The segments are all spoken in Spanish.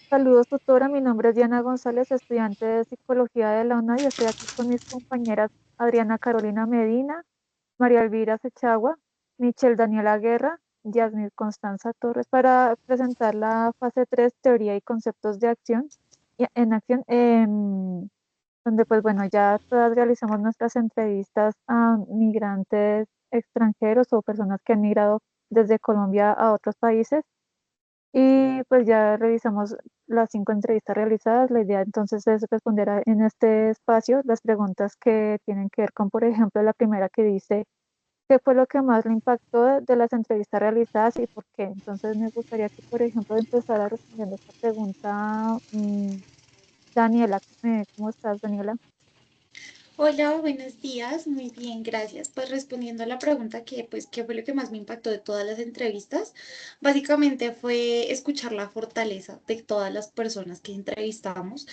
Saludos, tutora. Mi nombre es Diana González, estudiante de Psicología de la UNA y estoy aquí con mis compañeras Adriana Carolina Medina, María Elvira Sechagua, Michelle Daniela Guerra, Yasmín Constanza Torres para presentar la fase 3 teoría y conceptos de acción en acción, donde pues bueno, ya todas realizamos nuestras entrevistas a migrantes extranjeros o personas que han migrado desde Colombia a otros países. Y pues ya revisamos las 5 entrevistas realizadas. La idea entonces es responder en este espacio las preguntas que tienen que ver con, por ejemplo, la primera que dice, ¿qué fue lo que más le impactó de las entrevistas realizadas y por qué? Entonces me gustaría que, por ejemplo, empezara respondiendo esta pregunta, Daniela. ¿Cómo estás, Daniela? Hola, buenos días, muy bien, gracias. Pues respondiendo a la pregunta ¿qué fue lo que más me impactó de todas las entrevistas? Básicamente fue escuchar la fortaleza de todas las personas que entrevistamos.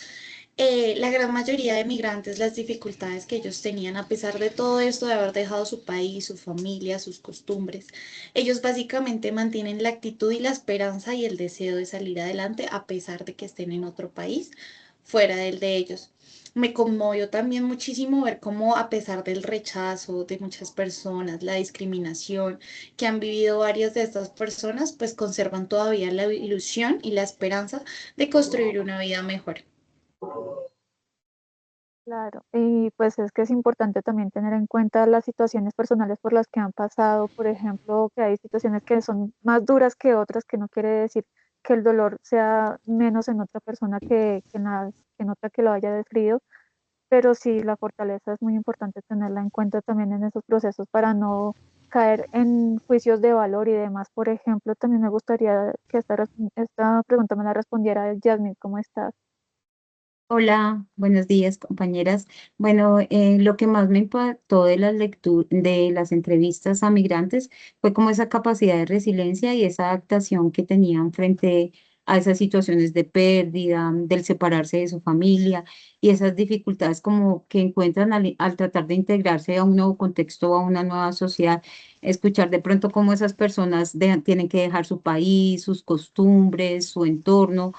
La gran mayoría de migrantes, las dificultades que ellos tenían, a pesar de todo esto, de haber dejado su país, su familia, sus costumbres, ellos básicamente mantienen la actitud y la esperanza y el deseo de salir adelante a pesar de que estén en otro país fuera del de ellos. Me conmovió también muchísimo ver cómo a pesar del rechazo de muchas personas, la discriminación que han vivido varias de estas personas, pues conservan todavía la ilusión y la esperanza de construir una vida mejor. Claro, y pues es que es importante también tener en cuenta las situaciones personales por las que han pasado, por ejemplo, que hay situaciones que son más duras que otras, que no quiere decir que el dolor sea menos en otra persona que en otra que lo haya descrito, pero sí la fortaleza es muy importante tenerla en cuenta también en esos procesos para no caer en juicios de valor y demás. Por ejemplo, también me gustaría que esta pregunta me la respondiera Yasmin, ¿cómo estás? Hola, buenos días, compañeras. Bueno, lo que más me impactó de las de las entrevistas a migrantes fue como esa capacidad de resiliencia y esa adaptación que tenían frente a esas situaciones de pérdida, del separarse de su familia y esas dificultades como que encuentran al tratar de integrarse a un nuevo contexto, a una nueva sociedad. Escuchar de pronto cómo esas personas tienen que dejar su país, sus costumbres, su entorno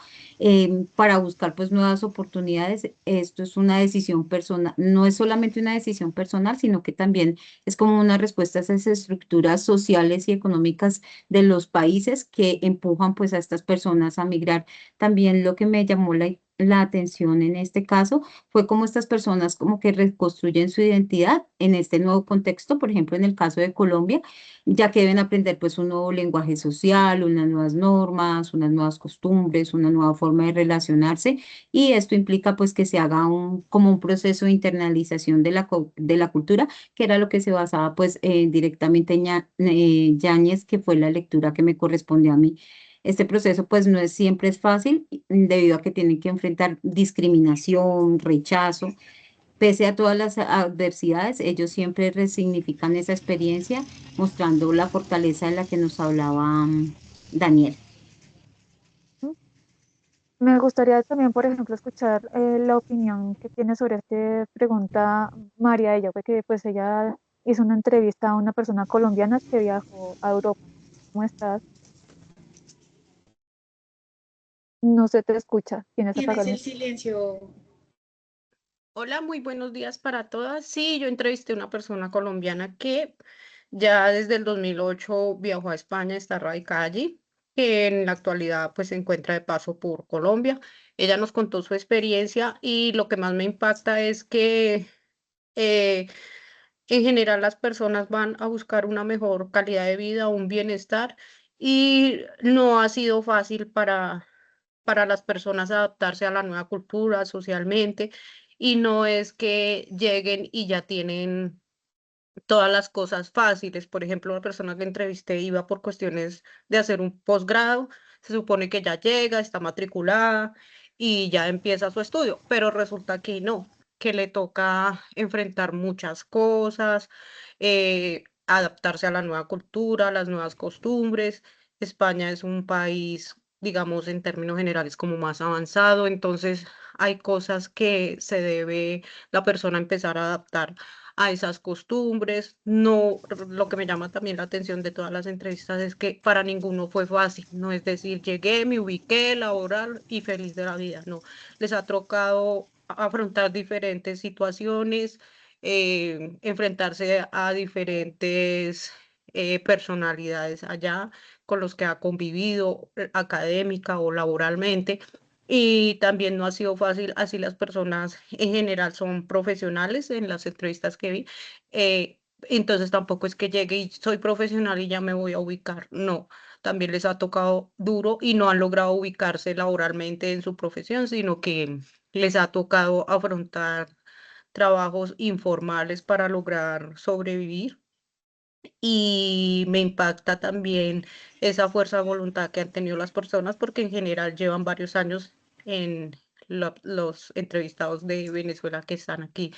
para buscar pues nuevas oportunidades. Esto es una decisión personal, no es solamente una decisión personal, sino que también es como una respuesta a esas estructuras sociales y económicas de los países que empujan pues a estas personas a migrar. También lo que me llamó la atención en este caso fue cómo estas personas como que reconstruyen su identidad en este nuevo contexto, por ejemplo, en el caso de Colombia, ya que deben aprender pues un nuevo lenguaje social, unas nuevas normas, unas nuevas costumbres, una nueva forma de relacionarse y esto implica pues que se haga como un proceso de internalización de de la cultura, que era lo que se basaba pues directamente en Yáñez, que fue la lectura que me correspondió a mí. Este proceso pues no es siempre es fácil debido a que tienen que enfrentar discriminación, rechazo. Pese a todas las adversidades, ellos siempre resignifican esa experiencia, mostrando la fortaleza de la que nos hablaba Daniel. Me gustaría también, por ejemplo, escuchar la opinión que tiene sobre esta pregunta María. Ella fue que pues ella hizo una entrevista a una persona colombiana que viajó a Europa. ¿Cómo estás? No se te escucha. Tienes Tienes apagado el el micrófono. silencio. Hola, muy buenos días para todas. Sí, yo entrevisté a una persona colombiana que ya desde el 2008 viajó a España, está radicada allí, que en la actualidad pues se encuentra de paso por Colombia. Ella nos contó su experiencia y lo que más me impacta es que eh, en general las personas van a buscar una mejor calidad de vida, un bienestar y no ha sido fácil para las personas adaptarse a la nueva cultura socialmente y no es que lleguen y ya tienen todas las cosas fáciles. Por ejemplo, la persona que entrevisté iba por cuestiones de hacer un posgrado, se supone que ya llega, está matriculada y ya empieza su estudio, pero resulta que no, que le toca enfrentar muchas cosas, adaptarse a la nueva cultura, a las nuevas costumbres. España es un país, digamos, en términos generales, como más avanzado, entonces hay cosas que se debe la persona empezar a adaptar a esas costumbres. No, lo que me llama también la atención de todas las entrevistas es que para ninguno fue fácil, no es decir, llegué, me ubiqué, laboral y feliz de la vida, no, les ha tocado afrontar diferentes situaciones, enfrentarse a diferentes personalidades allá con los que ha convivido académica o laboralmente. Y también no ha sido fácil, así las personas en general son profesionales en las entrevistas que vi. Entonces tampoco es que llegue y soy profesional y ya me voy a ubicar. No, también les ha tocado duro y no han logrado ubicarse laboralmente en su profesión, sino que les ha tocado afrontar trabajos informales para lograr sobrevivir. Y me impacta también esa fuerza de voluntad que han tenido las personas, porque en general llevan varios años en los entrevistados de Venezuela que están aquí,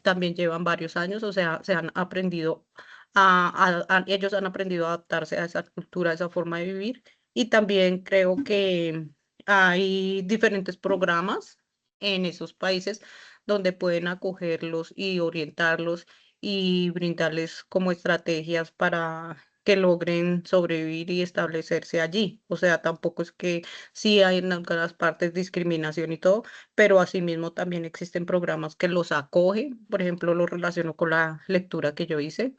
también llevan varios años, o sea, se han aprendido ellos han aprendido a adaptarse a esa cultura, a esa forma de vivir. Y también creo que hay diferentes programas en esos países donde pueden acogerlos y orientarlos y brindarles como estrategias para que logren sobrevivir y establecerse allí. O sea, tampoco es que sí hay en algunas partes discriminación y todo, pero asimismo también existen programas que los acogen. Por ejemplo, lo relaciono con la lectura que yo hice,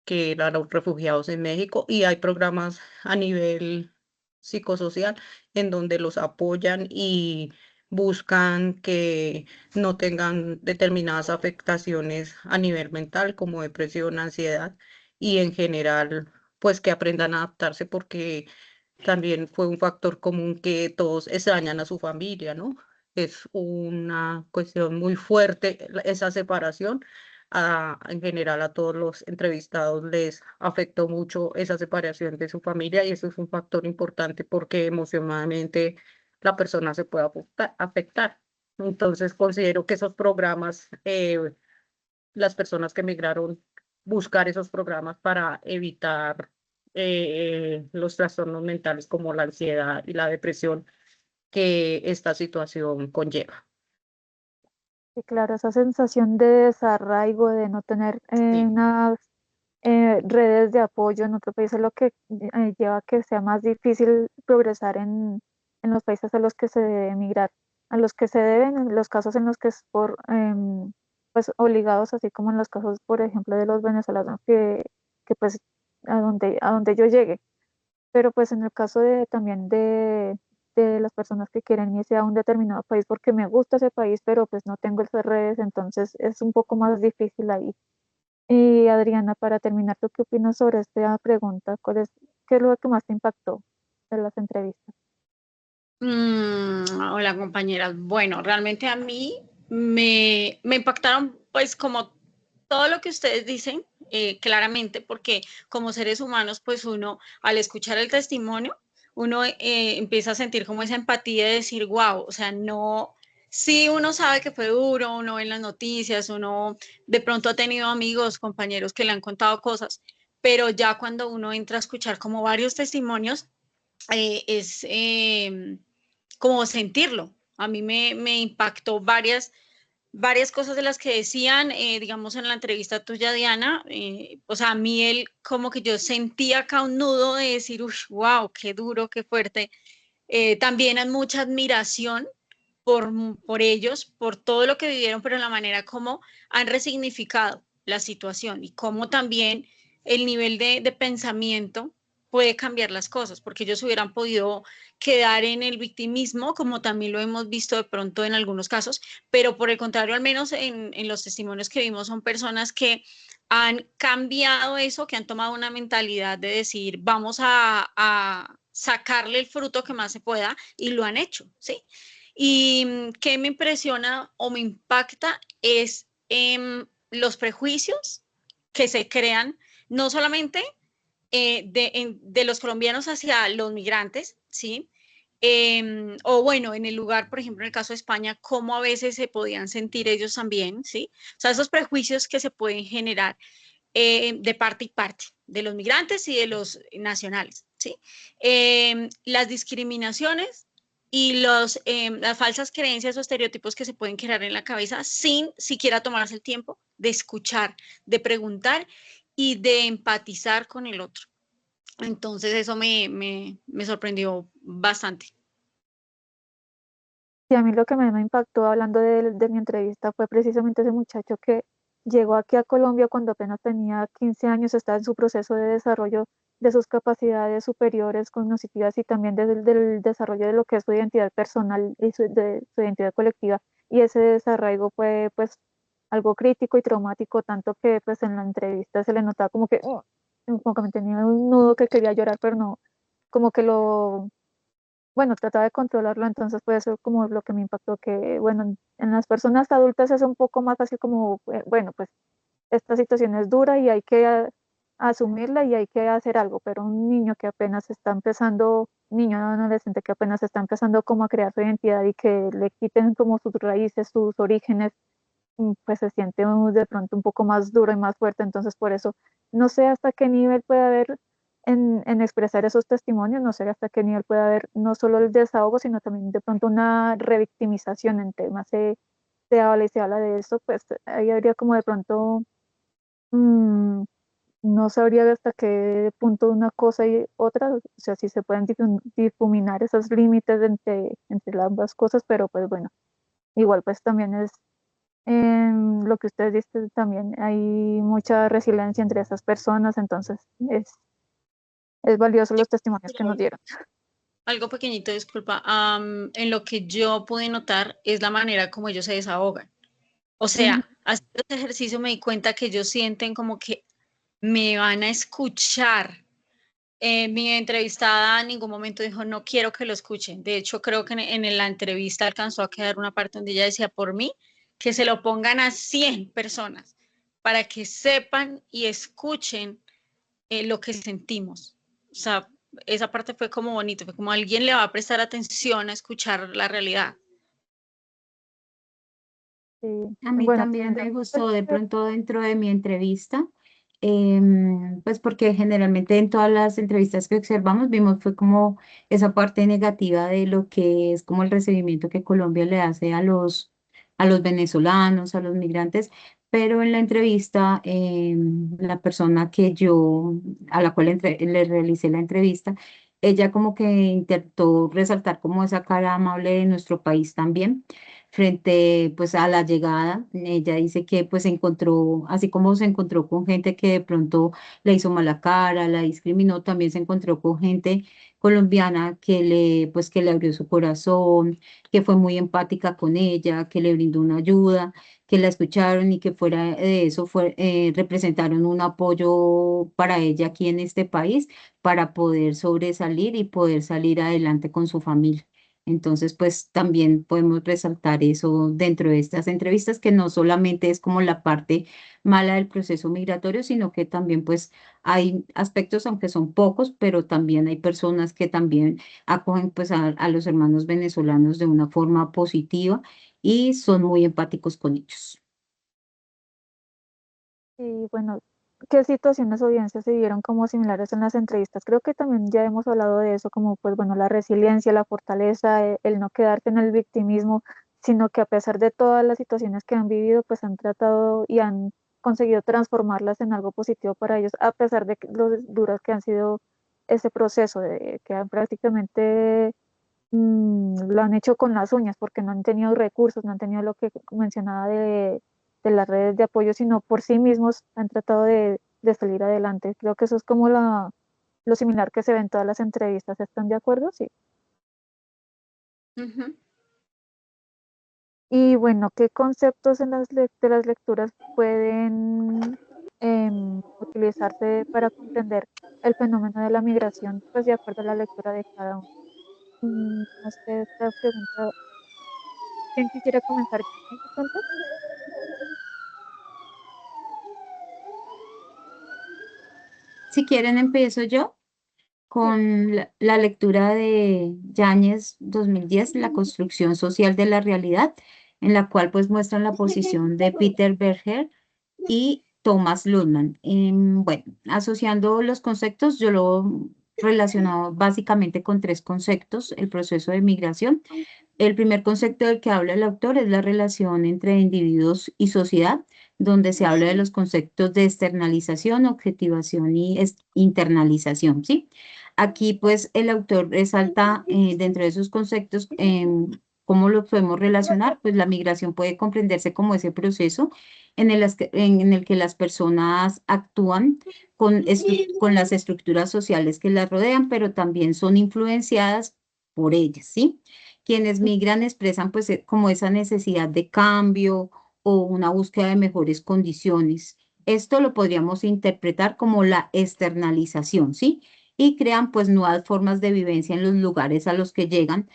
que eran los refugiados en México, y hay programas a nivel psicosocial en donde los apoyan y buscan que no tengan determinadas afectaciones a nivel mental como depresión, ansiedad, y en general pues que aprendan a adaptarse, porque también fue un factor común que todos extrañan a su familia, ¿no? Es una cuestión muy fuerte esa separación. En general a todos los entrevistados les afectó mucho esa separación de su familia, y eso es un factor importante porque emocionalmente la persona se puede afectar. Entonces considero que esos programas, las personas que emigraron, buscar esos programas para evitar los trastornos mentales como la ansiedad y la depresión que esta situación conlleva. Y claro, esa sensación de desarraigo, de no tener Sí. unas redes de apoyo en otro país es lo que lleva a que sea más difícil progresar en los países a los que se debe emigrar, a los que se deben, en los casos en los que es por, pues, obligados, así como en los casos, por ejemplo, de los venezolanos, que pues a donde yo llegue. Pero pues en el caso de también de las personas que quieren irse a un determinado país porque me gusta ese país, pero pues no tengo esas redes, entonces es un poco más difícil ahí. Y Adriana, para terminar, ¿tú qué opinas sobre esta pregunta? ¿Qué es lo que más te impactó de las entrevistas? Hola compañeras. Bueno, realmente a mí me impactaron pues como todo lo que ustedes dicen, claramente, porque como seres humanos, pues uno al escuchar el testimonio, uno empieza a sentir como esa empatía de decir, wow, o sea, no, sí uno sabe que fue duro, uno ve en las noticias, uno de pronto ha tenido amigos, compañeros que le han contado cosas, pero ya cuando uno entra a escuchar como varios testimonios, es como sentirlo. A mí me impactó varias cosas de las que decían, digamos, en la entrevista tuya, Diana. O sea, a mí él como que yo sentía acá un nudo de decir, wow, qué duro, qué fuerte. También hay mucha admiración por ellos, por todo lo que vivieron, pero la manera como han resignificado la situación y cómo también el nivel de pensamiento puede cambiar las cosas, porque ellos hubieran podido quedar en el victimismo, como también lo hemos visto de pronto en algunos casos, pero por el contrario, al menos en los testimonios que vimos, son personas que han cambiado eso, que han tomado una mentalidad de decir, vamos a sacarle el fruto que más se pueda, y lo han hecho, ¿sí? Y qué me impresiona o me impacta es los prejuicios que se crean, no solamente de los colombianos hacia los migrantes, ¿sí? O bueno, en el lugar, por ejemplo, en el caso de España, cómo a veces se podían sentir ellos también, ¿sí? O sea, esos prejuicios que se pueden generar de parte y parte, de los migrantes y de los nacionales, ¿sí? Las discriminaciones y las falsas creencias o estereotipos que se pueden crear en la cabeza sin siquiera tomarse el tiempo de escuchar, de preguntar y de empatizar con el otro. Entonces eso me sorprendió bastante. Y a mí lo que me impactó hablando de mi entrevista fue precisamente ese muchacho que llegó aquí a Colombia cuando apenas tenía 15 años, está en su proceso de desarrollo de sus capacidades superiores cognitivas y también del desarrollo de lo que es su identidad personal y de su identidad colectiva. Y ese desarraigo fue pues algo crítico y traumático, tanto que pues en la entrevista se le notaba como que, como que me tenía un nudo que quería llorar, pero no, como que bueno, trataba de controlarlo, entonces puede ser como lo que me impactó, que bueno, en las personas adultas es un poco más fácil como, bueno, pues esta situación es dura y hay que asumirla y hay que hacer algo, pero un niño que apenas está empezando, niño adolescente que apenas está empezando como a crear su identidad y que le quiten como sus raíces, sus orígenes, pues se siente de pronto un poco más duro y más fuerte, entonces por eso no sé hasta qué nivel puede haber en expresar esos testimonios, no sé hasta qué nivel puede haber no solo el desahogo, sino también de pronto una revictimización en temas se habla y se habla de eso, pues ahí habría como de pronto, mm, no sabría hasta qué punto una cosa y otra, o sea, si se pueden difuminar esos límites entre ambas cosas, pero pues bueno, igual pues también es en lo que ustedes dicen también hay mucha resiliencia entre esas personas, entonces es valioso los testimonios que nos dieron. Algo pequeñito, disculpa. En lo que yo pude notar es la manera como ellos se desahogan. O sea, haciendo este ejercicio me di cuenta que ellos sienten como que me van a escuchar. Mi entrevistada en ningún momento dijo, no quiero que lo escuchen. De hecho, creo que en la entrevista alcanzó a quedar una parte donde ella decía, por mí, que se lo pongan a 100 personas para que sepan y escuchen lo que sentimos. O sea, esa parte fue como bonito, fue como alguien le va a prestar atención a escuchar la realidad. Sí, A mí bueno, también me pues, gustó de pronto dentro de mi entrevista, pues porque generalmente en todas las entrevistas que observamos vimos fue como esa parte negativa de lo que es como el recibimiento que Colombia le hace a los venezolanos, a los migrantes, pero en la entrevista, la persona a la cual le realicé la entrevista, ella como que intentó resaltar como esa cara amable de nuestro país también frente pues a la llegada. Ella dice que pues se encontró, así como se encontró con gente que de pronto le hizo mala cara, la discriminó, también se encontró con gente colombiana que le abrió su corazón, que fue muy empática con ella, que le brindó una ayuda, que la escucharon y que fuera de eso representaron un apoyo para ella aquí en este país para poder sobresalir y poder salir adelante con su familia. Entonces, pues también podemos resaltar eso dentro de estas entrevistas, que no solamente es como la parte mala del proceso migratorio, sino que también pues hay aspectos, aunque son pocos, pero también hay personas que también acogen pues a los hermanos venezolanos de una forma positiva y son muy empáticos con ellos. y bueno, ¿qué situaciones o audiencias se vieron como similares en las entrevistas? Creo que también ya hemos hablado de eso, como pues bueno, la resiliencia, la fortaleza, el no quedarte en el victimismo, sino que a pesar de todas las situaciones que han vivido, pues han tratado y han conseguido transformarlas en algo positivo para ellos, a pesar de lo duras que han sido ese proceso, de que han prácticamente lo han hecho con las uñas porque no han tenido recursos, no han tenido lo que mencionaba de las redes de apoyo, sino por sí mismos han tratado de salir adelante. Creo que eso es como lo similar que se ve en todas las entrevistas. ¿Están de acuerdo? Sí. Ujú. Y bueno, ¿qué conceptos en de las lecturas pueden utilizarse para comprender el fenómeno de la migración, pues de acuerdo a la lectura de cada uno? No sé, esta pregunta, ¿quién quisiera comenzar? ¿De pronto? Si quieren, empiezo yo Sí. con la lectura de Yáñez 2010, La construcción social de la realidad, en la cual pues muestran la posición de Peter Berger y Thomas Luhmann. Bueno, asociando los conceptos, yo lo relacionado básicamente con tres conceptos, el proceso de migración. El primer concepto del que habla el autor es la relación entre individuos y sociedad, donde se habla de los conceptos de externalización, objetivación y internalización, ¿sí? Aquí, pues, el autor resalta dentro de esos conceptos cómo los podemos relacionar. Pues la migración puede comprenderse como ese proceso en el que las personas actúan con las estructuras sociales que las rodean, pero también son influenciadas por ellas, ¿sí? Quienes migran expresan pues como esa necesidad de cambio o una búsqueda de mejores condiciones. Esto lo podríamos interpretar como la externalización, ¿sí? Y crean pues nuevas formas de vivencia en los lugares a los que llegan.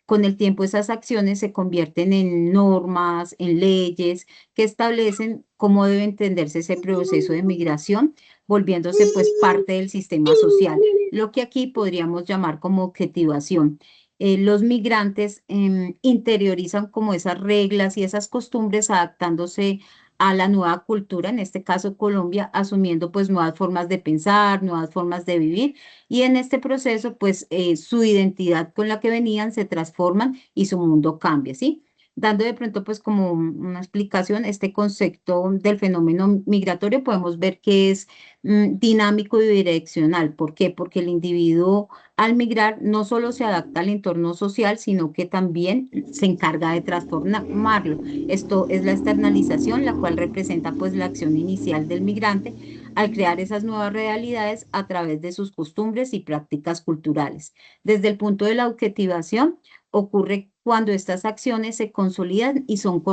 Con el tiempo esas acciones se convierten en normas, en leyes que establecen cómo debe entenderse ese proceso de migración, volviéndose pues parte del sistema social, lo que aquí podríamos llamar como objetivación. Los migrantes interiorizan como esas reglas y esas costumbres adaptándose a la nueva cultura, en este caso Colombia, asumiendo pues nuevas formas de pensar, nuevas formas de vivir, y en este proceso pues su identidad con la que venían se transforman y su mundo cambia, ¿sí? Dando de pronto pues como una explicación, este concepto del fenómeno migratorio podemos ver que es dinámico y bidireccional. ¿Por qué? Porque el individuo al migrar no solo se adapta al entorno social, sino que también se encarga de transformarlo. Esto es la externalización, la cual representa pues la acción inicial del migrante al crear esas nuevas realidades a través de sus costumbres y prácticas culturales. Desde el punto de la objetivación, ocurre cuando estas acciones se consolidan y son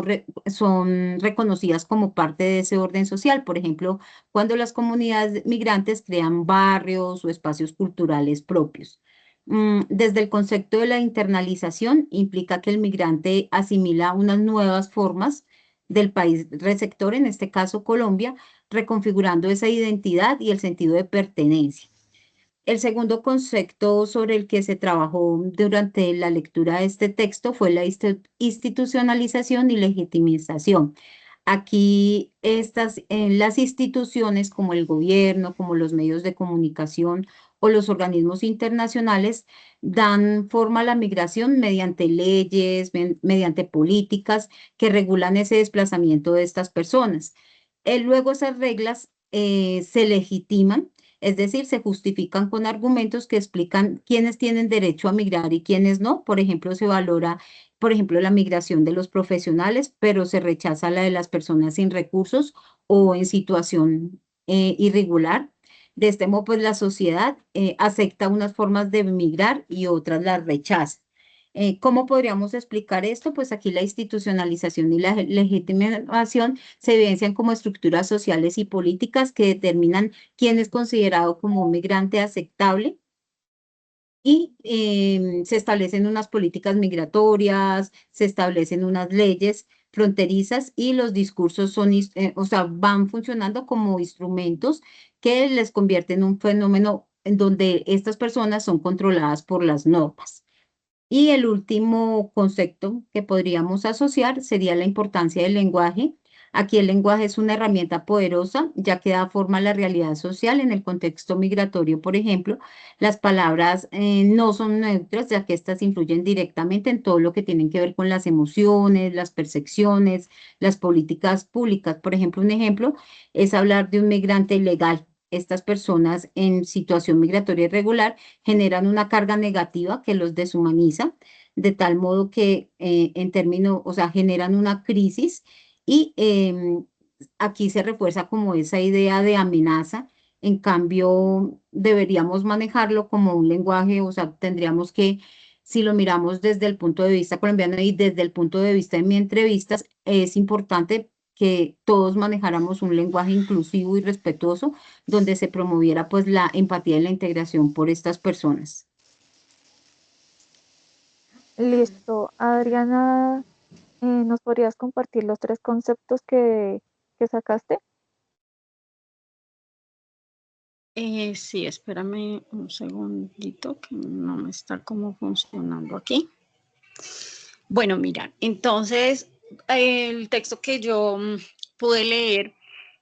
reconocidas como parte de ese orden social. Por ejemplo, cuando las comunidades migrantes crean barrios o espacios culturales propios. Desde el concepto de la internalización, implica que el migrante asimila unas nuevas formas del país receptor, en este caso Colombia, reconfigurando esa identidad y el sentido de pertenencia. El segundo concepto sobre el que se trabajó durante la lectura de este texto fue la institucionalización y legitimización. Aquí las instituciones como el gobierno, como los medios de comunicación o los organismos internacionales dan forma a la migración mediante leyes, mediante políticas que regulan ese desplazamiento de estas personas. Luego esas reglas se legitiman, es decir, se justifican con argumentos que explican quiénes tienen derecho a migrar y quiénes no. Por ejemplo, se valora, por ejemplo, la migración de los profesionales, pero se rechaza la de las personas sin recursos o en situación irregular. De este modo, pues la sociedad acepta unas formas de migrar y otras las rechaza. ¿Cómo podríamos explicar esto? Pues aquí la institucionalización y la legitimación se evidencian como estructuras sociales y políticas que determinan quién es considerado como un migrante aceptable y se establecen unas políticas migratorias, se establecen unas leyes fronterizas y los discursos o sea, van funcionando como instrumentos que les convierten en un fenómeno en donde estas personas son controladas por las normas. Y el último concepto que podríamos asociar sería la importancia del lenguaje. Aquí el lenguaje es una herramienta poderosa, ya que da forma a la realidad social en el contexto migratorio. Por ejemplo, las palabras no son neutras, ya que estas influyen directamente en todo lo que tienen que ver con las emociones, las percepciones, las políticas públicas. Por ejemplo, un ejemplo es hablar de un migrante ilegal. Estas personas en situación migratoria irregular generan una carga negativa que los deshumaniza, de tal modo que en términos, o sea, generan una crisis y aquí se refuerza como esa idea de amenaza. En cambio, deberíamos manejarlo como un lenguaje, o sea, tendríamos que, si lo miramos desde el punto de vista colombiano y desde el punto de vista de mi entrevista, es importante que todos manejáramos un lenguaje inclusivo y respetuoso donde se promoviera pues la empatía y la integración por estas personas. Listo. Adriana, ¿nos podrías compartir los tres conceptos que sacaste? Sí, espérame un segundito que no me está como funcionando aquí. Bueno, mira, entonces el texto que yo pude leer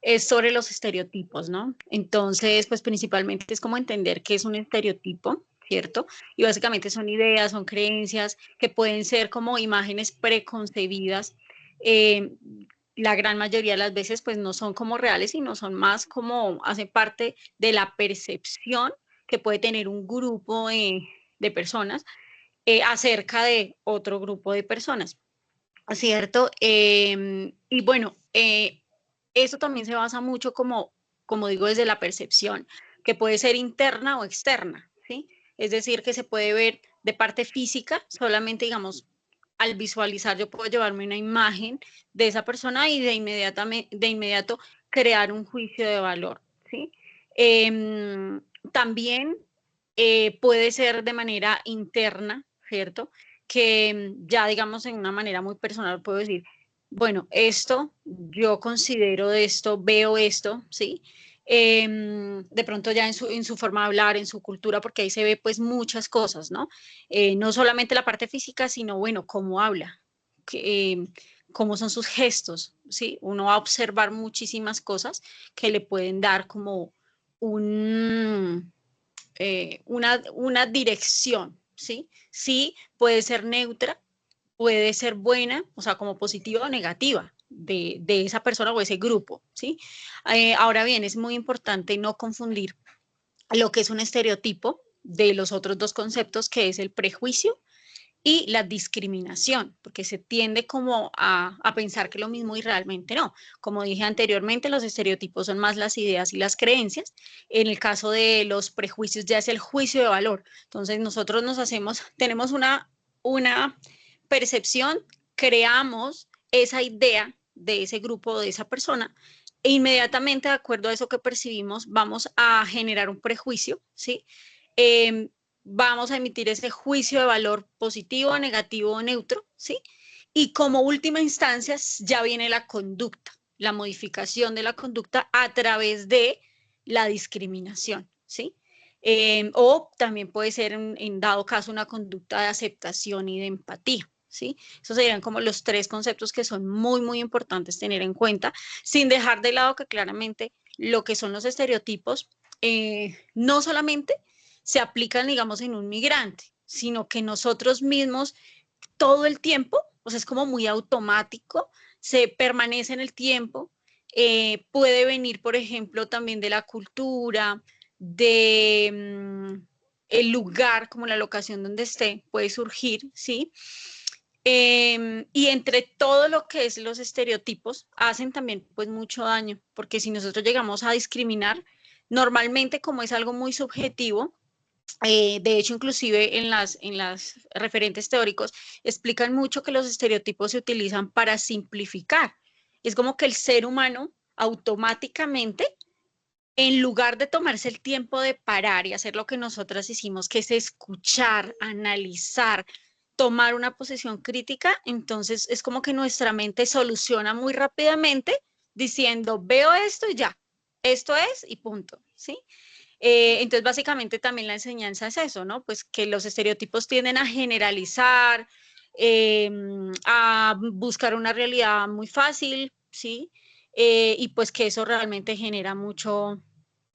es sobre los estereotipos, ¿no? Entonces, pues principalmente es como entender qué es un estereotipo, ¿cierto? Y básicamente son ideas, son creencias que pueden ser como imágenes preconcebidas. eh, la gran mayoría de las veces pues no son como reales, sino son más como, hacen parte de la percepción que puede tener un grupo de personas acerca de otro grupo de personas, ¿cierto? Y bueno, eso también se basa mucho como digo, desde la percepción, que puede ser interna o externa, ¿sí? Es decir, que se puede ver de parte física, solamente digamos, al visualizar yo puedo llevarme una imagen de esa persona y de inmediato crear un juicio de valor, ¿sí? También puede ser de manera interna, ¿cierto? Que ya digamos en una manera muy personal puedo decir, bueno, esto, yo considero esto, veo esto, ¿sí? De pronto ya en su forma de hablar, en su cultura, porque ahí se ve pues muchas cosas, ¿no? No solamente la parte física, sino bueno, cómo habla, cómo son sus gestos, ¿sí? Uno va a observar muchísimas cosas que le pueden dar como un, una dirección, ¿sí? Sí, puede ser neutra, puede ser buena, o sea, como positiva o negativa de esa persona o ese grupo, ¿sí? Ahora bien, es muy importante no confundir lo que es un estereotipo de los otros dos conceptos, que es el prejuicio y la discriminación, porque se tiende como a pensar que lo mismo y realmente no. Como dije anteriormente, los estereotipos son más las ideas y las creencias. En el caso de los prejuicios ya es el juicio de valor. Entonces nosotros tenemos una percepción, creamos esa idea de ese grupo, de esa persona, e inmediatamente de acuerdo a eso que percibimos, vamos a generar un prejuicio, ¿sí? Eh, Vamos a emitir ese juicio de valor positivo, negativo o neutro, ¿sí? Y como última instancia ya viene la conducta, la modificación de la conducta a través de la discriminación, ¿sí? O también puede ser, en dado caso, una conducta de aceptación y de empatía, ¿sí? Esos serían como los tres conceptos que son muy, muy importantes tener en cuenta, sin dejar de lado que claramente lo que son los estereotipos, no solamente se aplican, digamos, en un migrante, sino que nosotros mismos todo el tiempo, o sea, es como muy automático, se permanece en el tiempo, puede venir, por ejemplo, también de la cultura, de el lugar, como la locación donde esté, puede surgir, ¿sí? Y entre todo lo que es los estereotipos, hacen también pues mucho daño, porque si nosotros llegamos a discriminar, normalmente como es algo muy subjetivo, de hecho, inclusive en las referentes teóricos explican mucho que los estereotipos se utilizan para simplificar. Es como que el ser humano automáticamente, en lugar de tomarse el tiempo de parar y hacer lo que nosotras hicimos, que es escuchar, analizar, tomar una posición crítica, entonces es como que nuestra mente soluciona muy rápidamente diciendo, veo esto y ya, esto es y punto, ¿sí? Entonces, básicamente también la enseñanza es eso, ¿no? Pues que los estereotipos tienden a generalizar, a buscar una realidad muy fácil, ¿sí? Y pues que eso realmente genera mucho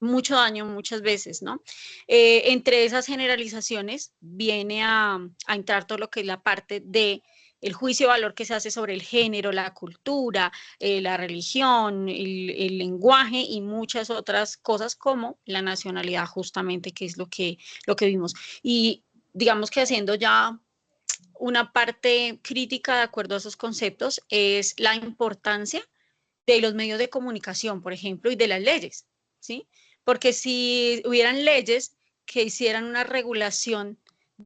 daño muchas veces, ¿no? Entre esas generalizaciones viene a entrar todo lo que es la parte de el juicio de valor que se hace sobre el género, la cultura, la religión, el lenguaje y muchas otras cosas como la nacionalidad justamente, que es lo que vimos. Y digamos que haciendo ya una parte crítica de acuerdo a esos conceptos es la importancia de los medios de comunicación, por ejemplo, y de las leyes, ¿sí? Porque si hubieran leyes que hicieran una regulación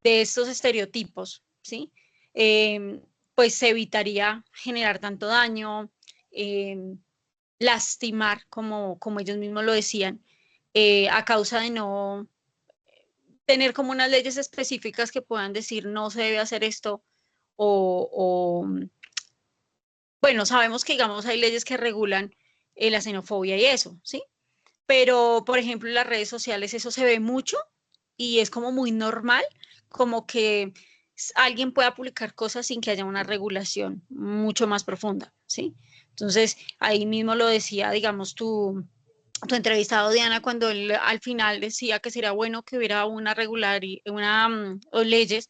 de estos estereotipos, ¿sí? Eh, pues se evitaría generar tanto daño, eh, lastimar, como ellos mismos lo decían, a causa de no tener como unas leyes específicas que puedan decir no se debe hacer esto o bueno, sabemos que digamos hay leyes que regulan la xenofobia y eso, ¿sí? Pero, por ejemplo, en las redes sociales eso se ve mucho y es como muy normal, como que alguien pueda publicar cosas sin que haya una regulación mucho más profunda, ¿sí? Entonces, ahí mismo lo decía, digamos, tu entrevistado Diana, cuando él al final decía que sería bueno que hubiera o leyes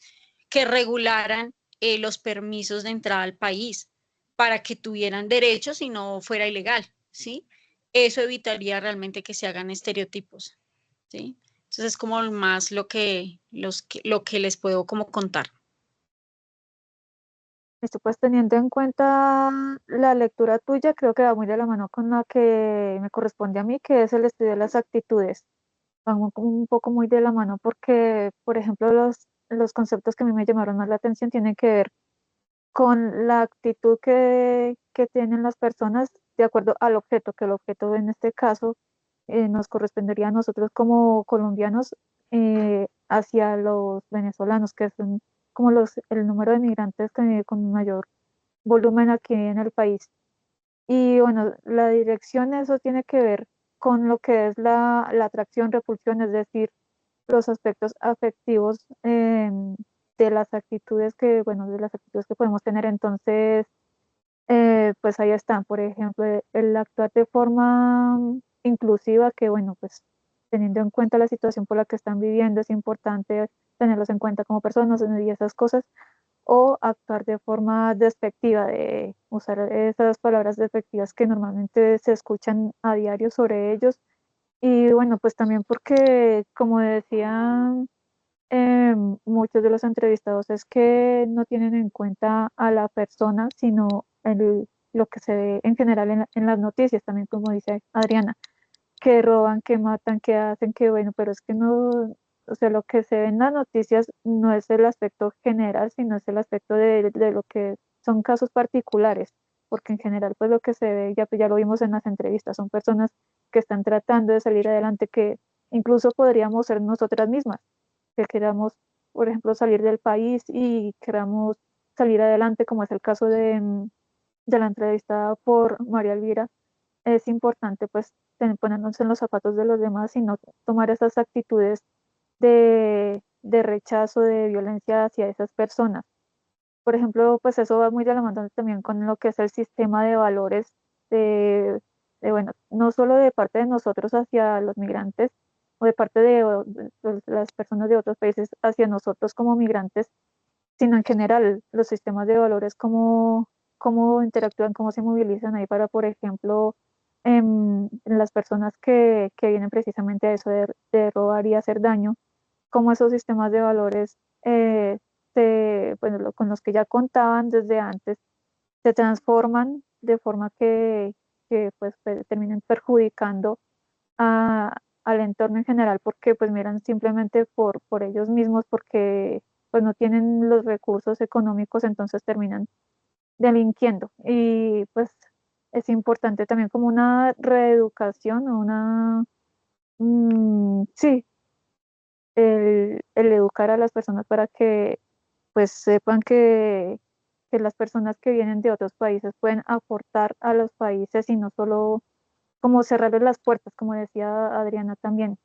que regularan los permisos de entrada al país para que tuvieran derechos y no fuera ilegal, ¿sí? Eso evitaría realmente que se hagan estereotipos, ¿sí? Entonces es como más lo que les puedo como contar. Esto pues teniendo en cuenta la lectura tuya, creo que va muy de la mano con la que me corresponde a mí, que es el estudio de las actitudes. Vamos como un poco muy de la mano porque, por ejemplo, los conceptos que a mí me llamaron más la atención tienen que ver con la actitud que tienen las personas de acuerdo al objeto, que el objeto en este caso nos correspondería a nosotros como colombianos hacia los venezolanos, que son como el número de migrantes con mayor volumen aquí en el país. Y bueno, la dirección, eso tiene que ver con lo que es la atracción, repulsión, es decir, los aspectos afectivos de las actitudes bueno, de las actitudes que podemos tener. Entonces, pues ahí están, por ejemplo, el actuar de forma inclusiva, que bueno, pues teniendo en cuenta la situación por la que están viviendo, es importante tenerlos en cuenta como personas y esas cosas, o actuar de forma despectiva, de usar esas palabras despectivas que normalmente se escuchan a diario sobre ellos. Y bueno, pues también porque, como decían muchos de los entrevistados, es que no tienen en cuenta a la persona, sino lo que se ve en general en las noticias, también como dice Adriana, que roban, que matan, que hacen, que bueno, pero es que no, o sea, lo que se ve en las noticias no es el aspecto general, sino es el aspecto de lo que son casos particulares, porque en general, pues lo que se ve, pues, ya lo vimos en las entrevistas, son personas que están tratando de salir adelante, que incluso podríamos ser nosotras mismas, que queramos, por ejemplo, salir del país y queramos salir adelante, como es el caso de la entrevistada por María Elvira. Es importante pues ponernos en los zapatos de los demás y no tomar esas actitudes de rechazo, de violencia hacia esas personas. Por ejemplo, pues eso va muy de la mano también con lo que es el sistema de valores bueno, no solo de parte de nosotros hacia los migrantes o de parte de las personas de otros países hacia nosotros como migrantes, sino en general los sistemas de valores, cómo interactúan, cómo se movilizan ahí para, por ejemplo, en las personas que vienen precisamente a eso de robar y hacer daño, cómo esos sistemas de valores, bueno, con los que ya contaban desde antes, se transforman de forma que pues, terminen perjudicando al entorno en general, porque pues miran simplemente por ellos mismos, porque pues no tienen los recursos económicos, entonces terminan delinquiendo. Y pues es importante también como una reeducación o sí, el educar a las personas para que pues sepan que las personas que vienen de otros países pueden aportar a los países y no solo como cerrarles las puertas, como decía Adriana también.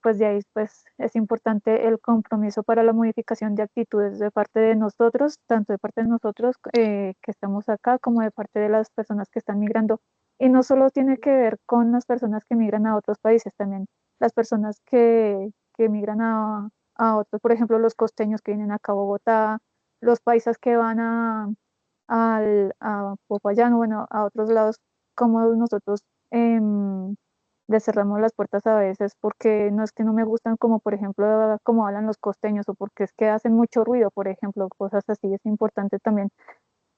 Pues de ahí pues es importante el compromiso para la modificación de actitudes de parte de nosotros, tanto de parte de nosotros que estamos acá como de parte de las personas que están migrando. Y no solo tiene que ver con las personas que migran a otros países, también las personas que migran a otros, por ejemplo, los costeños que vienen acá a Bogotá, los paisas que van a Popayán, bueno, a otros lados, como nosotros. Les cerramos las puertas a veces porque no es que no me gustan, como por ejemplo como hablan los costeños o porque es que hacen mucho ruido, por ejemplo, cosas así. Es importante también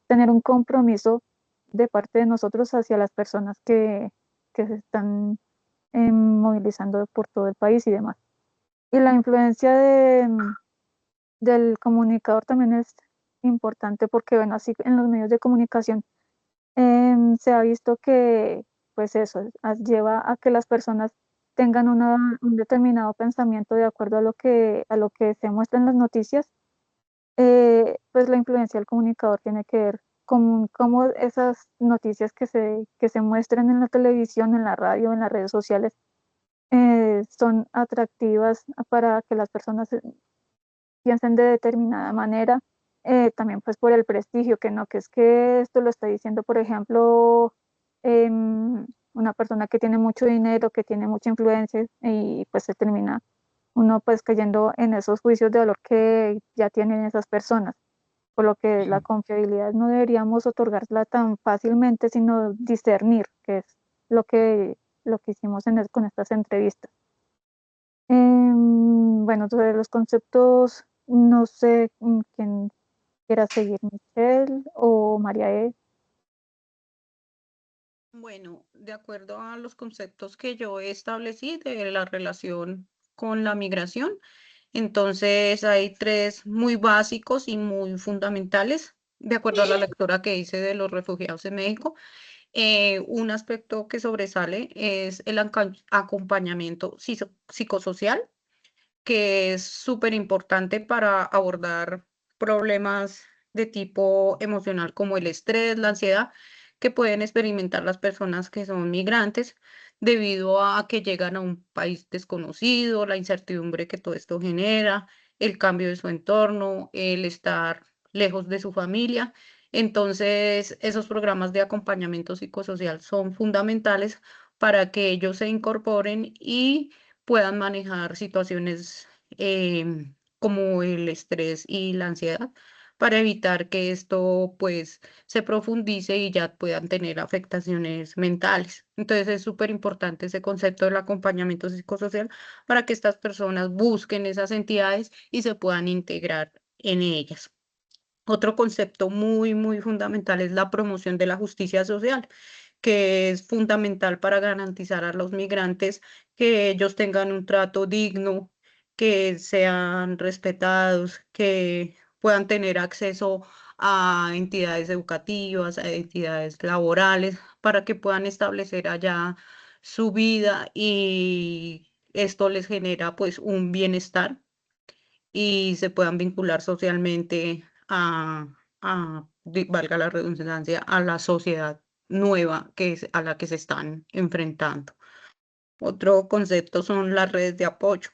tener un compromiso de parte de nosotros hacia las personas que se están movilizando por todo el país y demás. Y la influencia del comunicador también es importante porque, bueno, así en los medios de comunicación se ha visto que, pues eso, lleva a que las personas tengan un determinado pensamiento de acuerdo a lo que se muestra en las noticias. Pues la influencia del comunicador tiene que ver con cómo esas noticias que se muestran en la televisión, en la radio, en las redes sociales, son atractivas para que las personas piensen de determinada manera también pues por el prestigio, que no, que es que esto lo está diciendo, por ejemplo, una persona que tiene mucho dinero, que tiene mucha influencia y pues se termina uno pues cayendo en esos juicios de valor que ya tienen esas personas, por lo que la confiabilidad no deberíamos otorgarla tan fácilmente, sino discernir, que es lo que hicimos con estas entrevistas. Bueno, sobre los conceptos, no sé quién quiera seguir, Michelle o María E. Bueno, de acuerdo a los conceptos que yo establecí de la relación con la migración, entonces hay tres muy básicos y muy fundamentales, de acuerdo a la lectura que hice de los refugiados en México. Un aspecto que sobresale es el acompañamiento psicosocial, que es súper importante para abordar problemas de tipo emocional como el estrés, la ansiedad, que pueden experimentar las personas que son migrantes debido a que llegan a un país desconocido, la incertidumbre que todo esto genera, el cambio de su entorno, el estar lejos de su familia. Entonces, esos programas de acompañamiento psicosocial son fundamentales para que ellos se incorporen y puedan manejar situaciones como el estrés y la ansiedad para evitar que esto pues se profundice y ya puedan tener afectaciones mentales. Entonces es súper importante ese concepto del acompañamiento psicosocial para que estas personas busquen esas entidades y se puedan integrar en ellas. Otro concepto muy, muy fundamental es la promoción de la justicia social, que es fundamental para garantizar a los migrantes que ellos tengan un trato digno, que sean respetados, que puedan tener acceso a entidades educativas, a entidades laborales, para que puedan establecer allá su vida y esto les genera pues un bienestar y se puedan vincular socialmente valga la redundancia, a la sociedad nueva a la que se están enfrentando. Otro concepto son las redes de apoyo.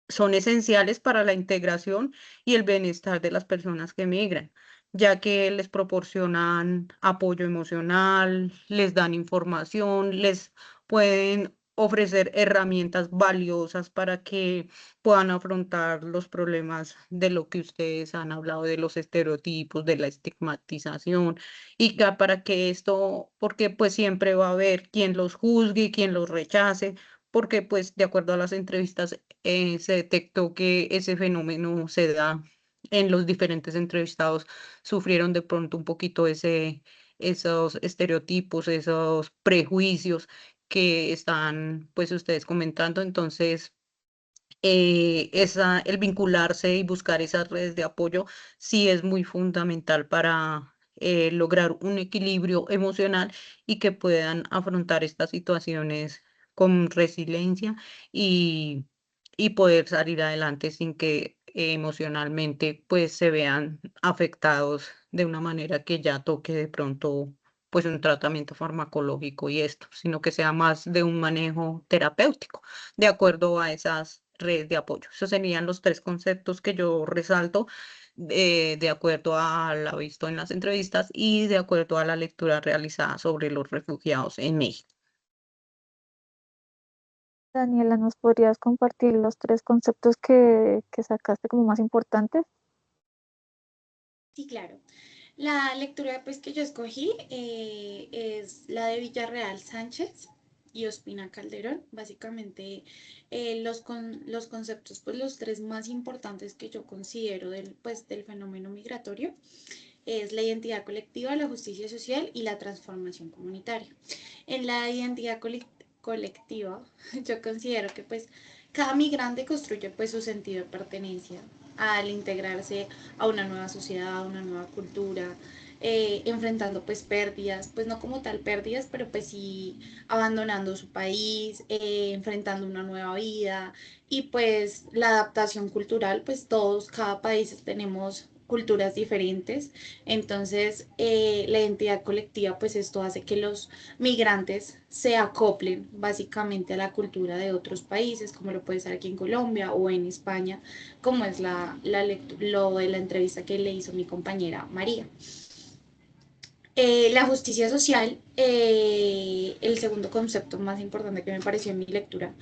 Son esenciales para la integración y el bienestar de las personas que migran, ya que les proporcionan apoyo emocional, les dan información, les pueden ofrecer herramientas valiosas para que puedan afrontar los problemas de lo que ustedes han hablado, de los estereotipos, de la estigmatización, y para que esto, porque pues siempre va a haber quien los juzgue y quien los rechace, porque pues de acuerdo a las entrevistas se detectó que ese fenómeno se da en los diferentes entrevistados, sufrieron de pronto un poquito esos estereotipos, esos prejuicios que están pues ustedes comentando. Entonces, el vincularse y buscar esas redes de apoyo sí es muy fundamental para lograr un equilibrio emocional y que puedan afrontar estas situaciones con resiliencia y, y poder salir adelante sin que emocionalmente pues se vean afectados de una manera que ya toque de pronto pues un tratamiento farmacológico y esto, sino que sea más de un manejo terapéutico de acuerdo a esas redes de apoyo. Esos serían los tres conceptos que yo resalto de acuerdo a lo visto en las entrevistas y de acuerdo a la lectura realizada sobre los refugiados en México. Daniela, ¿nos podrías compartir los tres conceptos que sacaste como más importantes? Sí, claro. La lectura pues que yo escogí es la de Villarreal Sánchez y Ospina Calderón. Básicamente los conceptos, pues los tres más importantes que yo considero del fenómeno migratorio es la identidad colectiva, la justicia social y la transformación comunitaria. En la identidad colectiva, yo considero que pues cada migrante construye pues su sentido de pertenencia al integrarse a una nueva sociedad, a una nueva cultura, enfrentando pues pérdidas, pues no como tal pérdidas, pero pues sí abandonando su país, enfrentando una nueva vida y pues la adaptación cultural, pues todos, cada país tenemos culturas diferentes. Entonces, la identidad colectiva, pues esto hace que los migrantes se acoplen básicamente a la cultura de otros países, como lo puede ser aquí en Colombia o en España, como es lo de la entrevista que le hizo mi compañera María. La justicia social, el segundo concepto más importante que me pareció en mi lectura,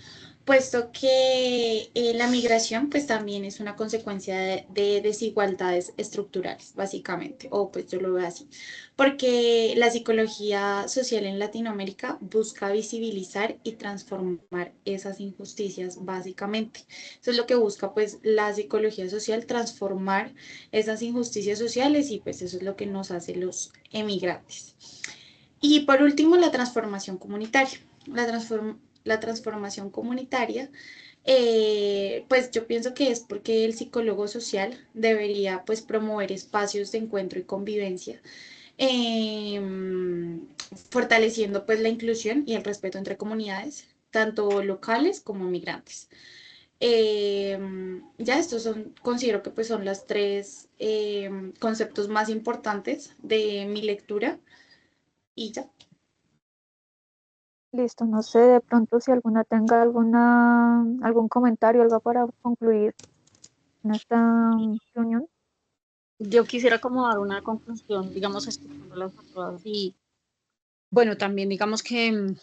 puesto que la migración pues también es una consecuencia de desigualdades estructurales, básicamente, o pues yo lo veo así, porque la psicología social en Latinoamérica busca visibilizar y transformar esas injusticias, básicamente. Eso es lo que busca pues la psicología social, transformar esas injusticias sociales y pues eso es lo que nos hace los emigrantes. Y por último, la transformación comunitaria. La transformación comunitaria, pues yo pienso que es porque el psicólogo social debería pues promover espacios de encuentro y convivencia, eh, fortaleciendo pues la inclusión y el respeto entre comunidades, tanto locales como migrantes. Ya estos son, considero que pues son las tres conceptos más importantes de mi lectura y ya. Listo, no sé, de pronto si alguna tenga algún comentario, algo para concluir en esta reunión. Yo quisiera como dar una conclusión, digamos, escuchándolas a todas y bueno, también digamos que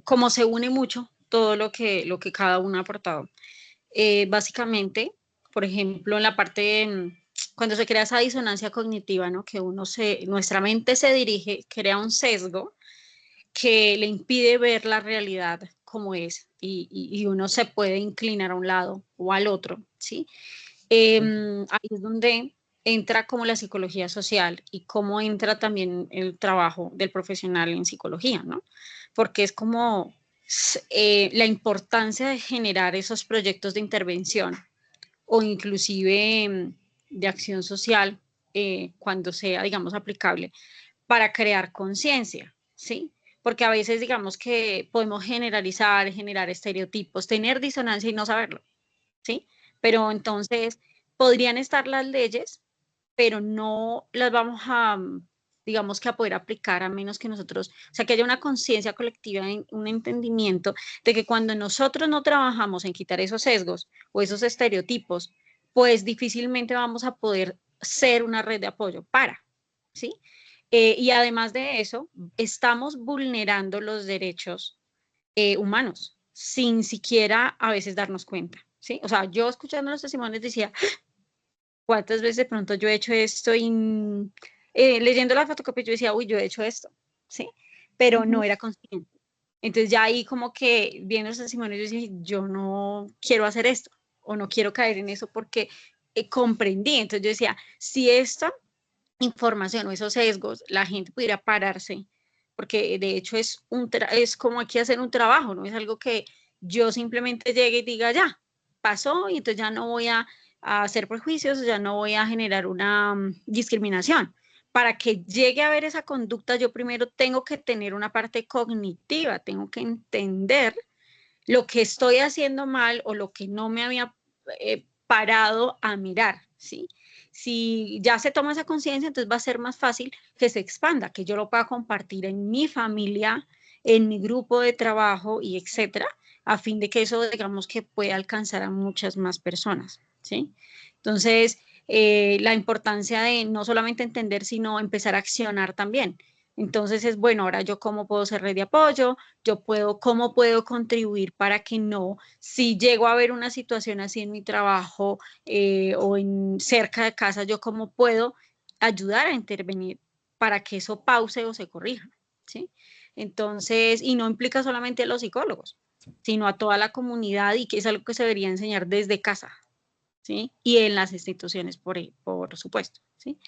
como se une mucho todo lo que cada uno ha aportado. Básicamente, por ejemplo, en la parte, cuando se crea esa disonancia cognitiva, ¿no? Que nuestra mente se dirige, crea un sesgo que le impide ver la realidad como es y uno se puede inclinar a un lado o al otro, ¿sí? Ahí es donde entra como la psicología social y cómo entra también el trabajo del profesional en psicología, ¿no? Porque es como la importancia de generar esos proyectos de intervención o inclusive de acción social cuando sea, digamos, aplicable para crear conciencia, ¿sí? Porque a veces digamos que podemos generalizar, generar estereotipos, tener disonancia y no saberlo, ¿sí? Pero entonces podrían estar las leyes, pero no las vamos a, digamos que a poder aplicar a menos que nosotros, o sea, que haya una conciencia colectiva, un entendimiento de que cuando nosotros no trabajamos en quitar esos sesgos o esos estereotipos, pues difícilmente vamos a poder ser una red de apoyo para, ¿sí? Y además de eso, estamos vulnerando los derechos humanos sin siquiera a veces darnos cuenta, ¿sí? O sea, yo escuchando los testimonios decía, ¿cuántas veces de pronto yo he hecho esto? Y leyendo la fotocopia yo decía, uy, yo he hecho esto, ¿sí? Pero no Ujú. era consciente. Entonces ya ahí como que viendo los testimonios yo decía, yo no quiero hacer esto o no quiero caer en eso porque comprendí. Entonces yo decía, si esta información o esos sesgos, la gente pudiera pararse, porque de hecho es como hay que hacer un trabajo, no es algo que yo simplemente llegue y diga ya, pasó y entonces ya no voy a hacer prejuicios, ya no voy a generar una discriminación. Para que llegue a ver esa conducta, yo primero tengo que tener una parte cognitiva, tengo que entender lo que estoy haciendo mal o lo que no me había parado a mirar, ¿sí? Si ya se toma esa conciencia, entonces va a ser más fácil que se expanda, que yo lo pueda compartir en mi familia, en mi grupo de trabajo y etcétera, a fin de que eso, digamos, que pueda alcanzar a muchas más personas, ¿sí? Entonces, la importancia de no solamente entender, sino empezar a accionar también. Entonces es bueno, ahora yo cómo puedo ser red de apoyo, yo puedo, cómo puedo contribuir para que no, si llego a ver una situación así en mi trabajo o en cerca de casa, yo cómo puedo ayudar a intervenir para que eso pause o se corrija, ¿sí? Entonces, y no implica solamente a los psicólogos, sino a toda la comunidad y que es algo que se debería enseñar desde casa, ¿sí? Y en las instituciones, por supuesto, ¿sí?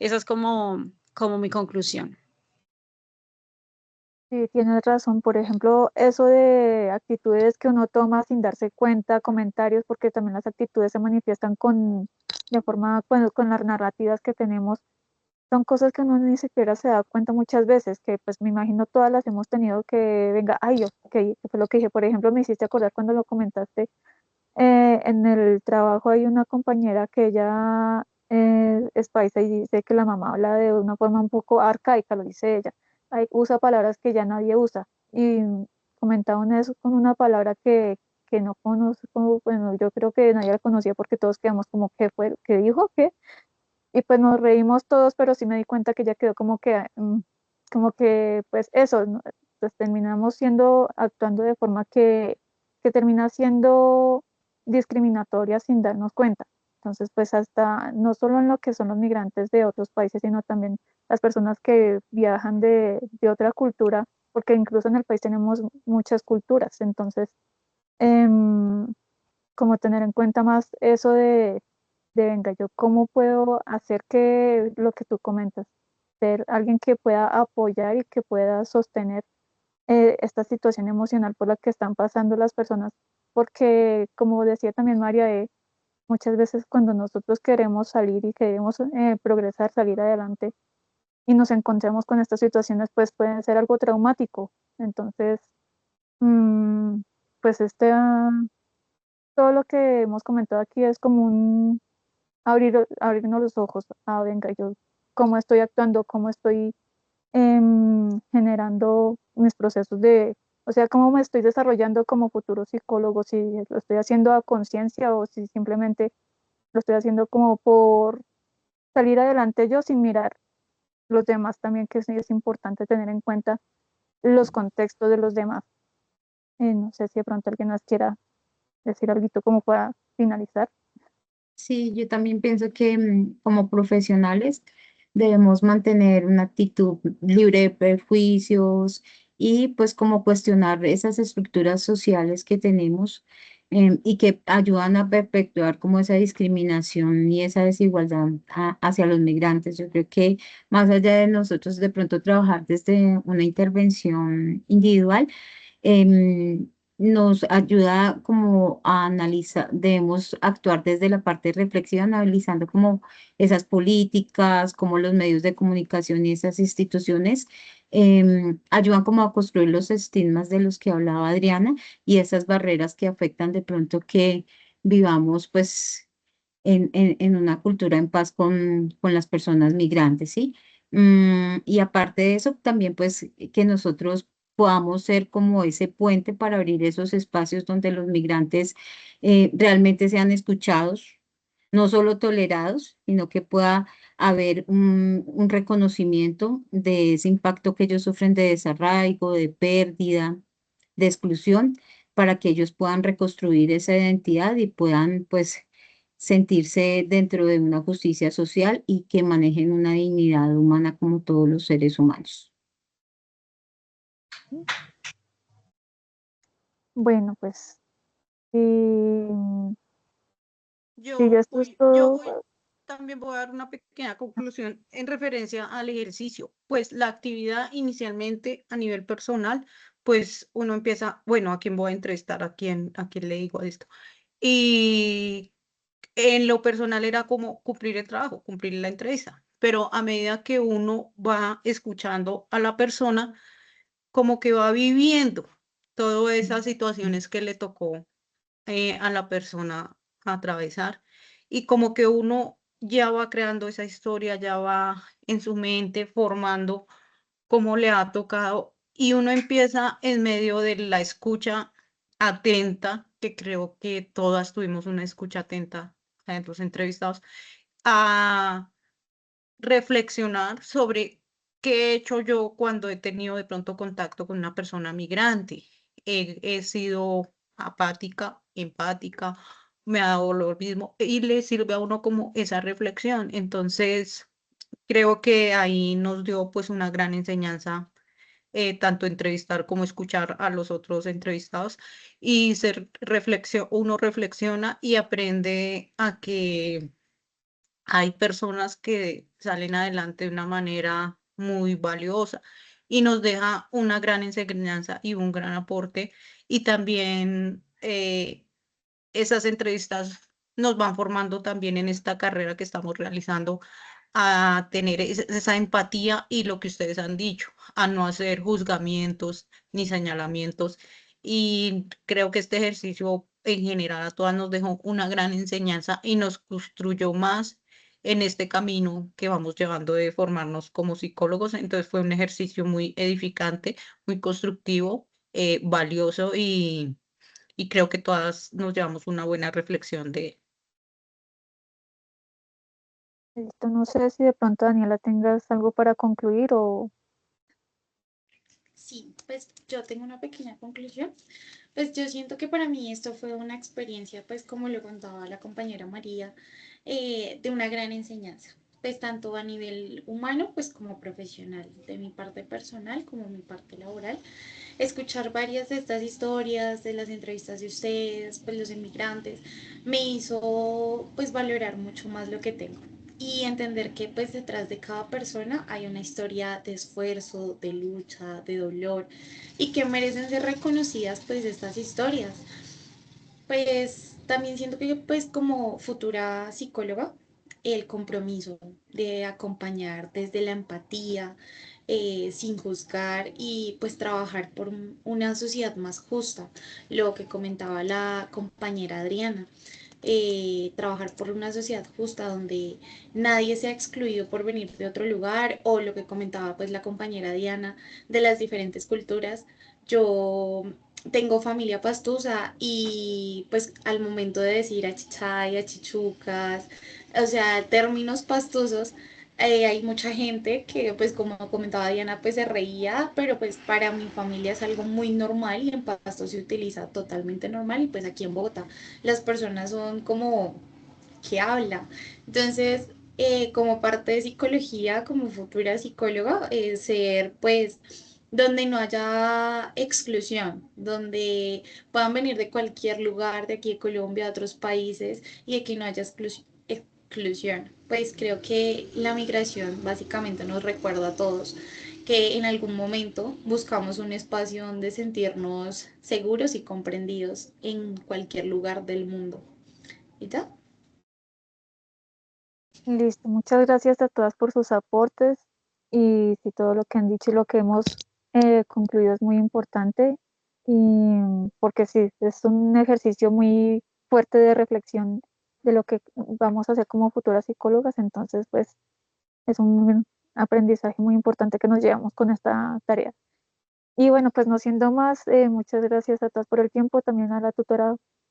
Esa es como mi conclusión. Sí, tienes razón. Por ejemplo, eso de actitudes que uno toma sin darse cuenta, comentarios, porque también las actitudes se manifiestan de forma, con las narrativas que tenemos, son cosas que uno ni siquiera se da cuenta muchas veces, que pues me imagino todas las hemos tenido que, venga, ay, yo, que fue lo que dije. Por ejemplo, me hiciste acordar cuando lo comentaste, en el trabajo hay una compañera que ella es paisa y dice que la mamá habla de una forma un poco arcaica, lo dice ella. Usa palabras que ya nadie usa. Y comentaban eso con una palabra que no conozco, bueno, yo creo que nadie la conocía porque todos quedamos como, ¿qué fue? ¿Qué dijo? ¿Qué? Y pues nos reímos todos, pero sí me di cuenta que ya quedó como que, pues eso, ¿no? Pues terminamos actuando de forma que termina siendo discriminatoria sin darnos cuenta. Entonces, pues hasta, no solo en lo que son los migrantes de otros países, sino también las personas que viajan de otra cultura, porque incluso en el país tenemos muchas culturas. Entonces, em, como tener en cuenta más eso venga, yo cómo puedo hacer que lo que tú comentas, ser alguien que pueda apoyar y que pueda sostener esta situación emocional por la que están pasando las personas, porque como decía también María, muchas veces cuando nosotros queremos salir y queremos progresar, salir adelante y nos encontramos con estas situaciones, pues pueden ser algo traumático. Entonces, mm, pues todo lo que hemos comentado aquí es como abrirnos los ojos, venga, yo cómo estoy actuando, cómo estoy generando mis procesos o sea, cómo me estoy desarrollando como futuro psicólogo, si lo estoy haciendo a conciencia o si simplemente lo estoy haciendo como por salir adelante yo sin mirar los demás también, que sí es importante tener en cuenta los contextos de los demás. No sé si de pronto alguien más quiera decir algo como para finalizar. Sí, yo también pienso que como profesionales debemos mantener una actitud libre de prejuicios y pues como cuestionar esas estructuras sociales que tenemos y que ayudan a perpetuar como esa discriminación y esa desigualdad hacia los migrantes. Yo creo que más allá de nosotros de pronto trabajar desde una intervención individual, nos ayuda como a analizar, debemos actuar desde la parte reflexiva, analizando como esas políticas, como los medios de comunicación y esas instituciones ayudan como a construir los estigmas de los que hablaba Adriana y esas barreras que afectan de pronto que vivamos pues en una cultura en paz con las personas migrantes, ¿sí? Y aparte de eso, también pues que nosotros podamos ser como ese puente para abrir esos espacios donde los migrantes realmente sean escuchados, no solo tolerados, sino que pueda haber un reconocimiento de ese impacto que ellos sufren de desarraigo, de pérdida, de exclusión, para que ellos puedan reconstruir esa identidad y puedan pues sentirse dentro de una justicia social y que manejen una dignidad humana como todos los seres humanos. Bueno, pues sí, sí, ya Yo esto es voy, yo todo. voy, también voy a dar una pequeña conclusión en referencia al ejercicio. Pues la actividad inicialmente a nivel personal, pues uno empieza, bueno, ¿a quién voy a entrevistar? ¿A quién le digo esto? Y en lo personal era como cumplir el trabajo, cumplir la entrevista. Pero a medida que uno va escuchando a la persona, como que va viviendo todas esas situaciones que le tocó a la persona atravesar y como que uno ya va creando esa historia, ya va en su mente formando cómo le ha tocado y uno empieza en medio de la escucha atenta, que creo que todas tuvimos una escucha atenta en los entrevistados, a reflexionar sobre qué he hecho yo cuando he tenido de pronto contacto con una persona migrante. He sido apática, empática, me ha dado lo mismo y le sirve a uno como esa reflexión. Entonces, creo que ahí nos dio pues una gran enseñanza, tanto entrevistar como escuchar a los otros entrevistados y uno reflexiona y aprende a que hay personas que salen adelante de una manera muy valiosa y nos deja una gran enseñanza y un gran aporte. Y también esas entrevistas nos van formando también en esta carrera que estamos realizando a tener esa empatía y lo que ustedes han dicho, a no hacer juzgamientos ni señalamientos. Y creo que este ejercicio en general a todas nos dejó una gran enseñanza y nos construyó más en este camino que vamos llevando de formarnos como psicólogos. Entonces fue un ejercicio muy edificante, muy constructivo, valioso y creo que todas nos llevamos una buena reflexión de... Listo, no sé si de pronto, Daniela, tengas algo para concluir o... Sí, pues yo tengo una pequeña conclusión. Pues yo siento que para mí esto fue una experiencia, pues como lo contaba la compañera María, de una gran enseñanza, pues tanto a nivel humano, pues como profesional, de mi parte personal como mi parte laboral. Escuchar varias de estas historias, de las entrevistas de ustedes, pues los inmigrantes, me hizo pues valorar mucho más lo que tengo y entender que pues detrás de cada persona hay una historia de esfuerzo, de lucha, de dolor y que merecen ser reconocidas pues estas historias. Pues también siento que pues como futura psicóloga, el compromiso de acompañar desde la empatía, sin juzgar y pues trabajar por una sociedad más justa, lo que comentaba la compañera Adriana. Trabajar por una sociedad justa donde nadie sea excluido por venir de otro lugar o lo que comentaba pues la compañera Diana de las diferentes culturas. Yo tengo familia pastusa y pues al momento de decir achichay, achichucas, o sea, términos pastusos, hay mucha gente que pues como comentaba Diana pues se reía, pero pues para mi familia es algo muy normal y en Pasto se utiliza totalmente normal y pues aquí en Bogotá las personas son como que habla. Entonces, como parte de psicología, como futura psicóloga, ser pues donde no haya exclusión, donde puedan venir de cualquier lugar de aquí de Colombia, de otros países, y aquí no haya exclusión. Pues creo que la migración básicamente nos recuerda a todos que en algún momento buscamos un espacio donde sentirnos seguros y comprendidos en cualquier lugar del mundo. ¿Y ya? Listo, muchas gracias a todas por sus aportes y si todo lo que han dicho y lo que hemos concluido es muy importante y porque sí, es un ejercicio muy fuerte de reflexión de lo que vamos a hacer como futuras psicólogas, entonces pues es un aprendizaje muy importante que nos llevamos con esta tarea. Y bueno, pues no siendo más, muchas gracias a todas por el tiempo, también a la tutora